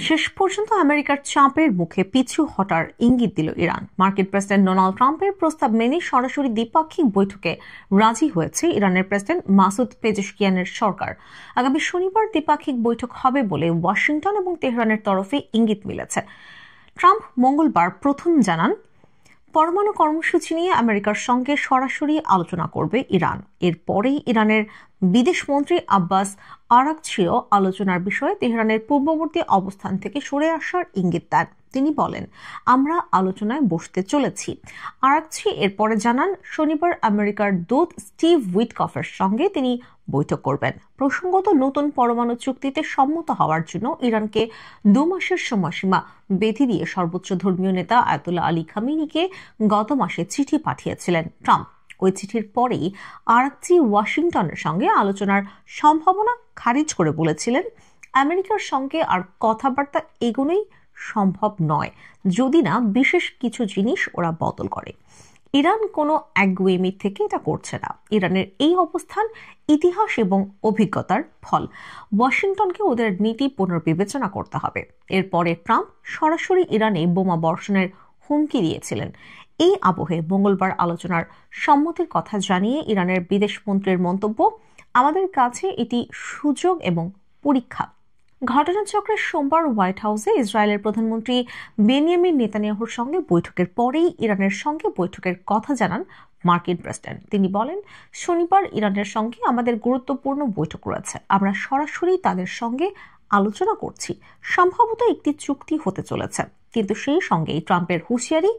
শেষ পর্যন্ত আমেরিকার চাপের মুখে পিছু হটার ইঙ্গিত দিল ইরান। মার্কিন প্রেসিডেন্ট ডোনাল্ড ট্রাম্পের প্রস্তাব মেনে সরাসরি দ্বিপাক্ষিক বৈঠকে রাজি হয়েছে ইরানের প্রেসিডেন্ট মাসুদ পেজেশকিয়ানের সরকার। আগামী শনিবার দ্বিপাক্ষিক বৈঠক হবে বলে ওয়াশিংটন এবং তেহরানের তরফে ইঙ্গিত মিলেছে। ট্রাম্প মঙ্গলবার প্রথম জানান, পরমাণু কর্মসূচি নিয়ে আমেরিকার সঙ্গে সরাসরি আলোচনা করবে ইরান। এরপরেই ইরানের বিদেশমন্ত্রী আব্বাস আরাগচিও আলোচনার বিষয়ে তেহরানের পূর্ববর্তী অবস্থান থেকে সরে আসার ইঙ্গিত দেন। তিনি বলেন, আমরা আলোচনায় বসতে চলেছি। আরাগচি এরপরে জানান, শনিবার আমেরিকার দূত স্টিভ উইটকফের সঙ্গে তিনি বৈঠক করবেন। প্রসঙ্গত, নতুন পরমাণু চুক্তিতে সম্মত হওয়ার জন্য ইরানকে 2 মাসের সময়সীমা বেঁধে দিয়ে সর্বোচ্চ ধর্মীয় নেতা আয়াতুল্লাহ আলী খামেনিকে গত মাসে চিঠি পাঠিয়েছিলেন ট্রাম্প। ওই চিঠির পরেই আরাগচি ওয়াশিংটনের সঙ্গে আলোচনার সম্ভাবনা খারিজ করে বলেছিলেন, আমেরিকার সঙ্গে আর কথাবার্তা এগোনোই সম্ভব নয় যদি না বিশেষ কিছু জিনিস ওরা বদল করে। ইরান কোনো একগুঁয়েমি থেকে এটা করছে না। ইরানের এই অবস্থান ইতিহাস এবং অভিজ্ঞতার ফল। ওয়াশিংটনকে ওদের নীতি পুনর্বিবেচনা করতে হবে। এরপরে ট্রাম্প সরাসরি ইরানে বোমা বর্ষণের হুমকি দিয়েছিলেন। এই আবহে মঙ্গলবার আলোচনার সম্মতির কথা জানিয়ে ইরানের বিদেশমন্ত্রীর মন্তব্য, আমাদের কাছে এটি সুযোগ এবং পরীক্ষা। ঘটনাচক্রে সোমবার হোয়াইট হাউসে ইসরায়েলের প্রধানমন্ত্রী বেনিয়ামিন নেতানিয়াহুর সঙ্গে বৈঠকের পরেই ইরানের সঙ্গে বৈঠকের কথা জানান মার্কিন প্রেসিডেন্ট। তিনি বলেন, শনিবার ইরানের সঙ্গে আমাদের গুরুত্বপূর্ণ বৈঠক রয়েছে। আমরা সরাসরি তাদের সঙ্গে আলোচনা করছি। সম্ভবত একটি চুক্তি হতে চলেছে, কিন্তু সেই সঙ্গেই ট্রাম্পের হুঁশিয়ারি,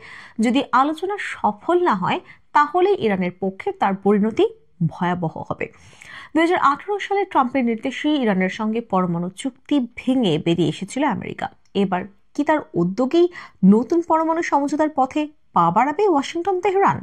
যদি আলোচনা সফল না হয় তাহলে ইরানের পক্ষে তার পরিণতি ভয়াবহ হবে। 2018 সালে ট্রাম্পের নির্দেশে ইরানের সঙ্গে পরমাণু চুক্তি ভেঙে বেরিয়ে এসেছিল আমেরিকা। এবার কি তার উদ্যোগেই নতুন পরমাণু সমঝোতার পথে পা বাড়াবে ওয়াশিংটন তেহরান?